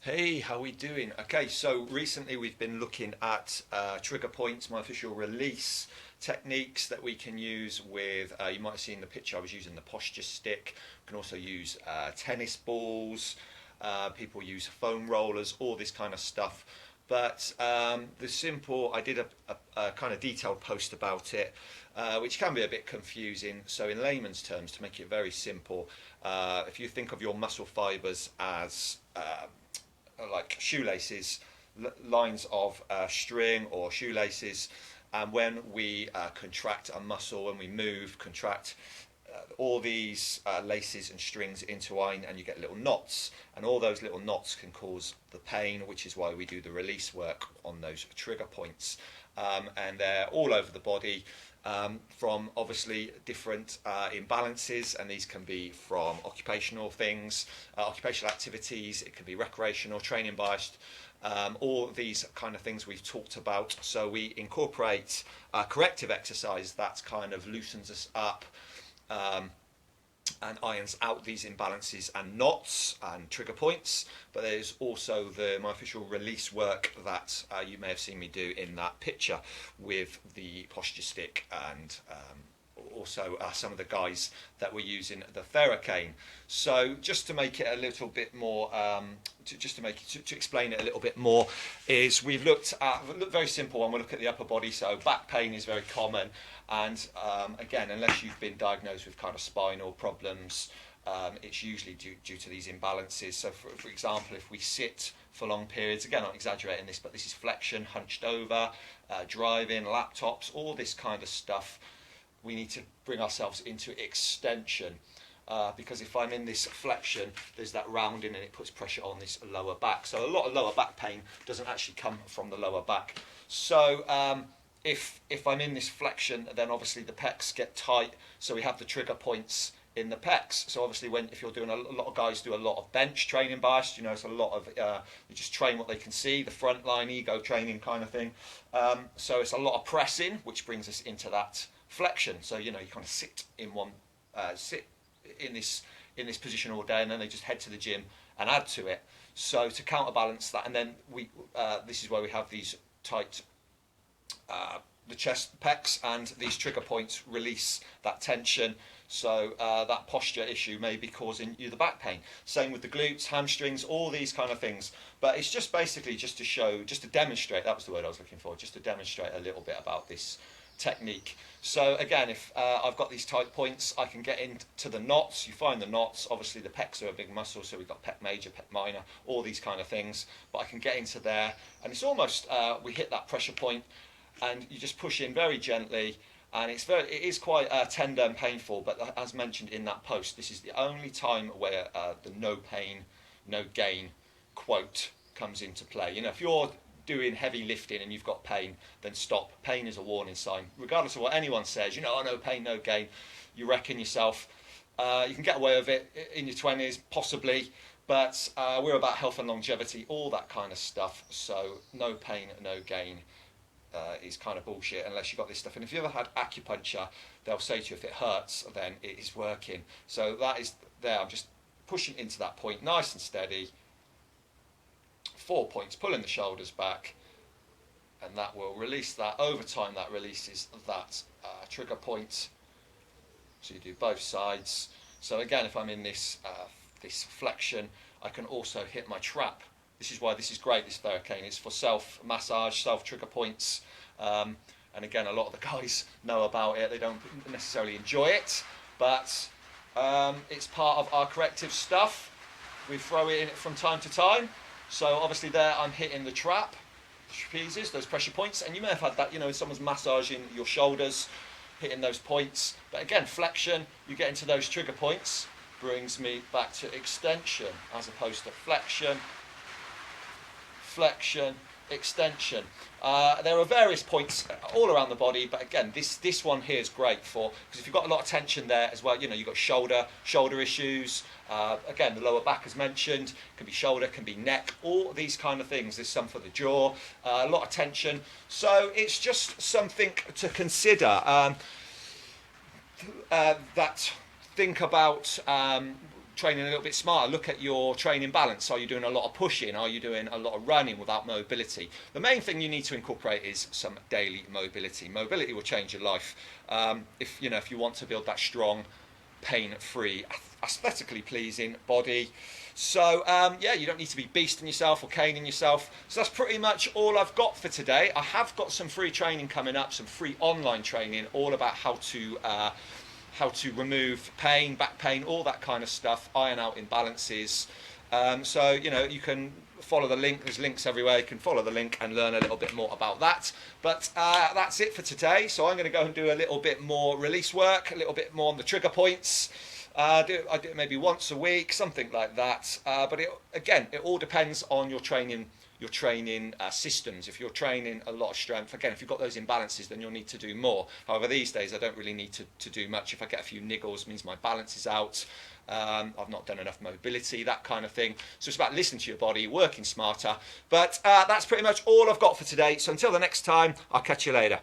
Hey, how we doing? Okay, so recently we've been looking at trigger points, myofascial release techniques that we can use with, you might have seen the picture, I was using the posture stick. We can also use tennis balls, people use foam rollers, all this kind of stuff. But I did a kind of detailed post about it, which can be a bit confusing. So in layman's terms, to make it very simple, if you think of your muscle fibres as like shoelaces, lines of string or shoelaces, and when we contract a muscle, when we move, contract, all these laces and strings intertwine and you get little knots, and all those little knots can cause the pain, which is why we do the release work on those trigger points. And they're all over the body, from obviously different imbalances, and these can be from occupational things, occupational activities, it can be recreational, training biased, all these kind of things we've talked about. So we incorporate corrective exercise that kind of loosens us up, and irons out these imbalances and knots and trigger points. But there's also the myofascial release work that you may have seen me do in that picture with the posture stick, and also some of the guys that were using the Theracane. So just to make it a little bit more, to explain it a little bit more, is we've looked very simple one. We'll look at the upper body. So back pain is very common, and again, unless you've been diagnosed with kind of spinal problems, it's usually due to these imbalances. So for example, if we sit for long periods, again, I'm exaggerating this, but this is flexion, hunched over, driving, laptops, all this kind of stuff. We need to bring ourselves into extension, because if I'm in this flexion, there's that rounding and it puts pressure on this lower back. So a lot of lower back pain doesn't actually come from the lower back. So if I'm in this flexion, then obviously the pecs get tight, so we have the trigger points in the pecs. So obviously if you're doing, a lot of guys do a lot of bench training bias, it's a lot of you just train what they can see, the front line ego training kind of thing. So it's a lot of pressing, which brings us into that flexion. So you kind of sit in this position all day, and then they just head to the gym and add to it. So to counterbalance that, and then this is where we have these tight the chest, pecs, and these trigger points release that tension. So that posture issue may be causing you the back pain. Same with the glutes, hamstrings, all these kind of things. But it's just basically just to demonstrate, that was the word I was looking for, just to demonstrate a little bit about this technique. So again, if I've got these tight points, I can get into the knots. You find the knots, obviously the pecs are a big muscle, so we've got pec major, pec minor, all these kind of things. But I can get into there, and it's almost, we hit that pressure point, and you just push in very gently, and it is quite tender and painful. But as mentioned in that post, this is the only time where the no pain, no gain quote comes into play. If you're doing heavy lifting and you've got pain, then stop. Pain is a warning sign. Regardless of what anyone says, oh, no pain, no gain, you reckon yourself. You can get away with it in your 20s, possibly, but we're about health and longevity, all that kind of stuff. So no pain, no gain is kind of bullshit unless you've got this stuff. And if you've ever had acupuncture, they'll say to you, if it hurts, then it is working. So that is there. I'm just pushing into that point, nice and steady. 4 points, pulling the shoulders back, and that will release that. Over time, that releases that trigger point. So you do both sides. So again, if I'm in this flexion, I can also hit my trap. This is why this is great, this Theracane. It's for self-massage, self-trigger points. And again, a lot of the guys know about it. They don't necessarily enjoy it, but it's part of our corrective stuff. We throw it in from time to time. So obviously there I'm hitting the trap, trapezes, those pressure points, and you may have had that, if someone's massaging your shoulders, hitting those points. But again, flexion, you get into those trigger points, brings me back to extension as opposed to flexion, extension. There are various points all around the body, but again, this one here is great for, because if you've got a lot of tension there as well, you've got shoulder issues. Again, the lower back, as mentioned, can be shoulder, can be neck, all these kind of things. There's some for the jaw, a lot of tension. So it's just something to consider. That think about training a little bit smarter. Look at your training balance. Are you doing a lot of pushing? Are you doing a lot of running without mobility? The main thing you need to incorporate is some daily mobility. Mobility will change your life. If you want to build that strong, pain-free, aesthetically pleasing body. So you don't need to be beasting yourself or caning yourself. So that's pretty much all I've got for today. I have got some free training coming up, some free online training, all about how to remove pain, back pain, all that kind of stuff, iron out imbalances. So you can follow the link. There's links everywhere. You can follow the link and learn a little bit more about that. But that's it for today. So I'm going to go and do a little bit more release work, a little bit more on the trigger points. I do it maybe once a week, something like that. But it all depends on your training systems. If you're training a lot of strength, again, if you've got those imbalances, then you'll need to do more. However, these days I don't really need to do much. If I get a few niggles, it means my balance is out. I've not done enough mobility, that kind of thing. So it's about listening to your body, working smarter. But that's pretty much all I've got for today. So until the next time, I'll catch you later.